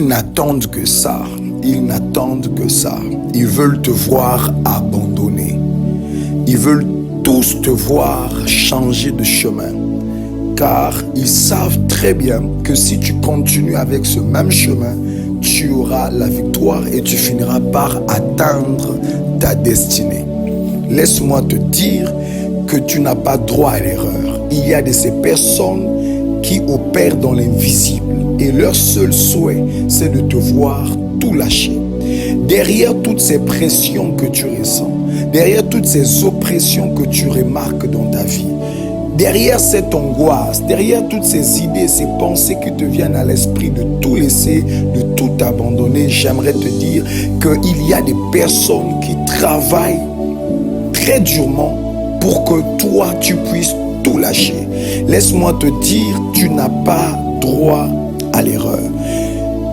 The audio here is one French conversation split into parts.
Ils n'attendent que ça. Ils n'attendent que ça. Ils veulent te voir abandonner. Ils veulent tous te voir changer de chemin. Car ils savent très bien que si tu continues avec ce même chemin, tu auras la victoire et tu finiras par atteindre ta destinée. Laisse-moi te dire que tu n'as pas droit à l'erreur. Il y a de ces personnes qui opèrent dans l'invisible et leur seul souhait, c'est de te voir tout lâcher. Derrière toutes ces pressions que tu ressens, derrière toutes ces oppressions que tu remarques dans ta vie, derrière cette angoisse, derrière toutes ces idées, ces pensées qui te viennent à l'esprit de tout laisser, de tout abandonner, j'aimerais te dire qu'il y a des personnes qui travaillent très durement pour que toi, tu puisses tout lâcher. Laisse-moi te dire, tu n'as pas droit à l'erreur.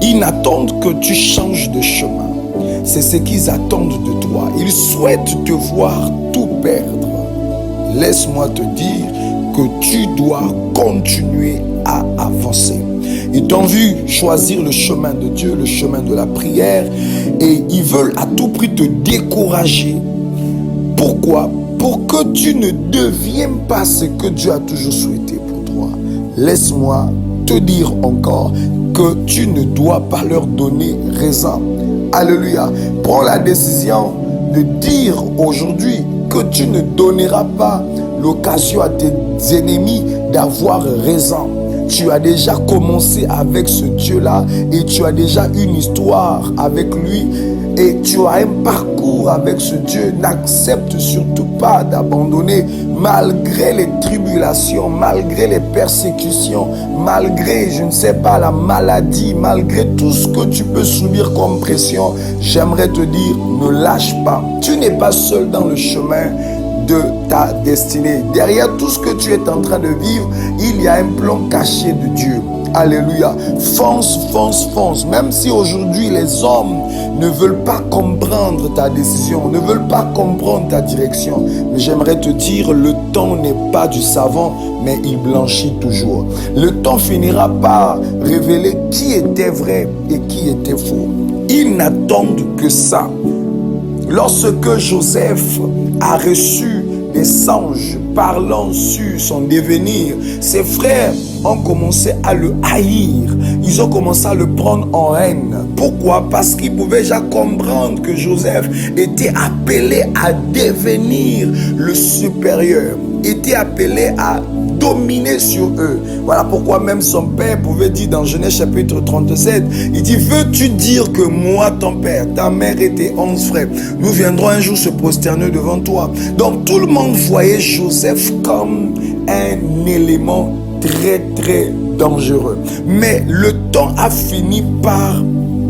Ils n'attendent que tu changes de chemin. C'est ce qu'ils attendent de toi. Ils souhaitent te voir tout perdre. Laisse-moi te dire que tu dois continuer à avancer. Ils t'ont vu choisir le chemin de Dieu, le chemin de la prière, et ils veulent à tout prix te décourager. Pourquoi? Pour que tu ne deviennes pas ce que Dieu a toujours souhaité pour toi. Laisse-moi te dire encore que tu ne dois pas leur donner raison. Alléluia. Prends la décision de dire aujourd'hui que tu ne donneras pas l'occasion à tes ennemis d'avoir raison. Tu as déjà commencé avec ce Dieu-là et tu as déjà une histoire avec lui et tu as un parcours avec ce Dieu. N'accepte surtout pas d'abandonner malgré les tribulations, malgré les persécutions, malgré, je ne sais pas, la maladie, malgré tout ce que tu peux subir comme pression. J'aimerais te dire, ne lâche pas. Tu n'es pas seul dans le chemin de ta destinée. Derrière tout ce que tu es en train de vivre, il y a un plan caché de Dieu. Alléluia. Fonce, fonce, fonce. Même si aujourd'hui les hommes ne veulent pas comprendre ta décision, ne veulent pas comprendre ta direction, mais j'aimerais te dire, le temps n'est pas du savant, mais il blanchit toujours. Le temps finira par révéler qui était vrai et qui était faux. Ils n'attendent que ça. Lorsque Joseph a reçu des anges parlant sur son devenir, ses frères ont commencé à le haïr. Ils ont commencé à le prendre en haine. Pourquoi? Parce qu'ils pouvaient déjà comprendre que Joseph était appelé à devenir le supérieur, était appelé à dominer sur eux. Voilà pourquoi même son père pouvait dire dans Genèse chapitre 37, il dit, veux-tu dire que moi, ton père, ta mère et tes 11 frères, nous viendrons un jour se prosterner devant toi? Donc tout le monde voyait Joseph comme un élément très très dangereux. Mais le temps a fini par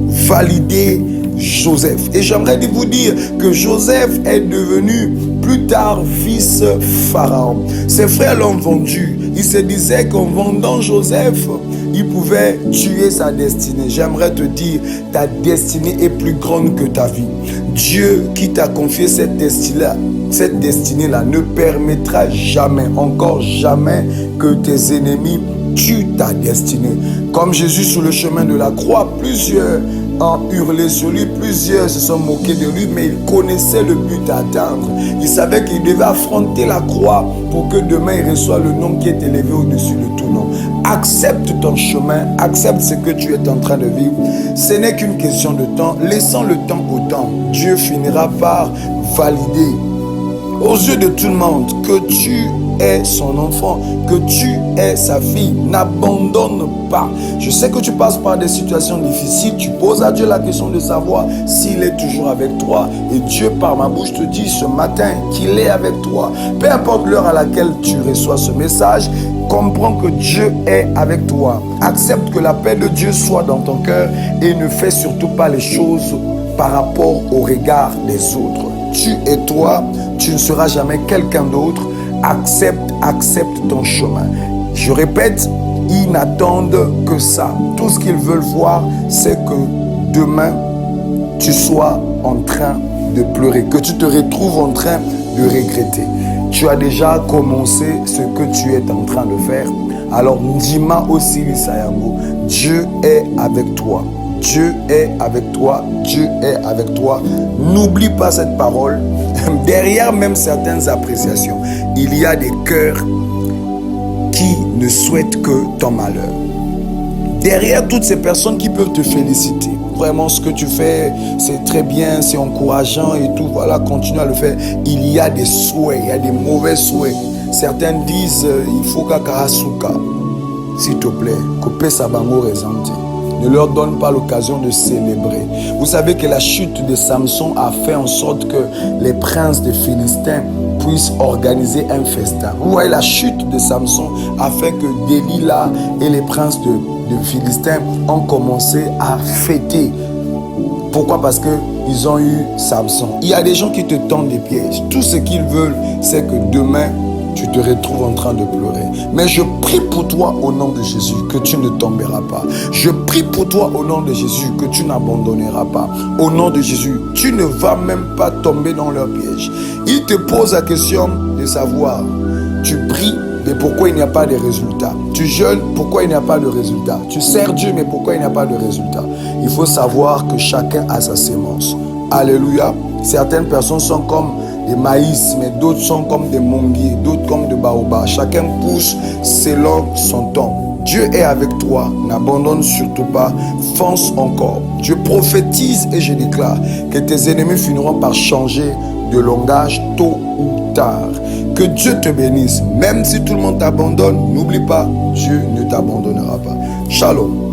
valider Joseph. Et j'aimerais vous dire que Joseph est devenu plus tard fils Pharaon. Ses frères l'ont vendu. Ils se disaient qu'en vendant Joseph, il pouvait tuer sa destinée. J'aimerais te dire, ta destinée est plus grande que ta vie. Dieu qui t'a confié cette destinée-là ne permettra jamais, encore jamais, que tes ennemis tuent ta destinée. Comme Jésus sur le chemin de la croix, plusieurs ont hurlé sur lui, plusieurs se sont moqués de lui, mais il connaissait le but à atteindre. Il savait qu'il devait affronter la croix pour que demain il reçoive le nom qui est élevé au-dessus de tout nom. Accepte ton chemin, accepte ce que tu es en train de vivre. Ce n'est qu'une question de temps. Laissons le temps au temps. Dieu finira par valider aux yeux de tout le monde que tu es son enfant, que tu es sa fille. N'abandonne pas. Je sais que tu passes par des situations difficiles. Tu poses à Dieu la question de savoir s'il est toujours avec toi. Et Dieu, par ma bouche, te dit ce matin qu'il est avec toi. Peu importe l'heure à laquelle tu reçois ce message, comprends que Dieu est avec toi. Accepte que la paix de Dieu soit dans ton cœur et ne fais surtout pas les choses par rapport au regard des autres. Tu es toi, tu ne seras jamais quelqu'un d'autre. Accepte ton chemin. Je répète, ils n'attendent que ça. Tout ce qu'ils veulent voir, c'est que demain, tu sois en train de pleurer, que tu te retrouves en train de regretter. Tu as déjà commencé ce que tu es en train de faire. Alors, Ndima aussi, Sayango, Dieu est avec toi. Dieu est avec toi, Dieu est avec toi. N'oublie pas cette parole. Derrière même certaines appréciations, il y a des cœurs qui ne souhaitent que ton malheur. Derrière toutes ces personnes qui peuvent te féliciter, vraiment ce que tu fais, c'est très bien, c'est encourageant et tout, voilà, continue à le faire. Il y a des souhaits, il y a des mauvais souhaits. Certains disent, il faut qu'Akarasuka, s'il te plaît, que Sabango Rezante. Ne leur donne pas l'occasion de célébrer. Vous savez que la chute de Samson a fait en sorte que les princes des Philistins puissent organiser un festin. Vous voyez, la chute de Samson a fait que Delilah et les princes de Philistins ont commencé à fêter. Pourquoi? Parce qu'ils ont eu Samson. Il y a des gens qui te tendent des pièges. Tout ce qu'ils veulent, c'est que demain, tu te retrouves en train de pleurer. Mais je prie pour toi au nom de Jésus que tu ne tomberas pas. Je prie pour toi au nom de Jésus que tu n'abandonneras pas. Au nom de Jésus, tu ne vas même pas tomber dans leur piège. Ils te posent la question de savoir, tu pries, mais pourquoi il n'y a pas de résultat? Tu jeûnes, pourquoi il n'y a pas de résultat? Tu sers Dieu, mais pourquoi il n'y a pas de résultat? Il faut savoir que chacun a sa sémence. Alléluia. Certaines personnes sont comme des maïs, mais d'autres sont comme des manguiers, d'autres comme des baobabs. Chacun pousse selon son temps. Dieu est avec toi, n'abandonne surtout pas, fonce encore. Je prophétise et je déclare que tes ennemis finiront par changer de langage tôt ou tard. Que Dieu te bénisse. Même si tout le monde t'abandonne, n'oublie pas, Dieu ne t'abandonnera pas. Shalom.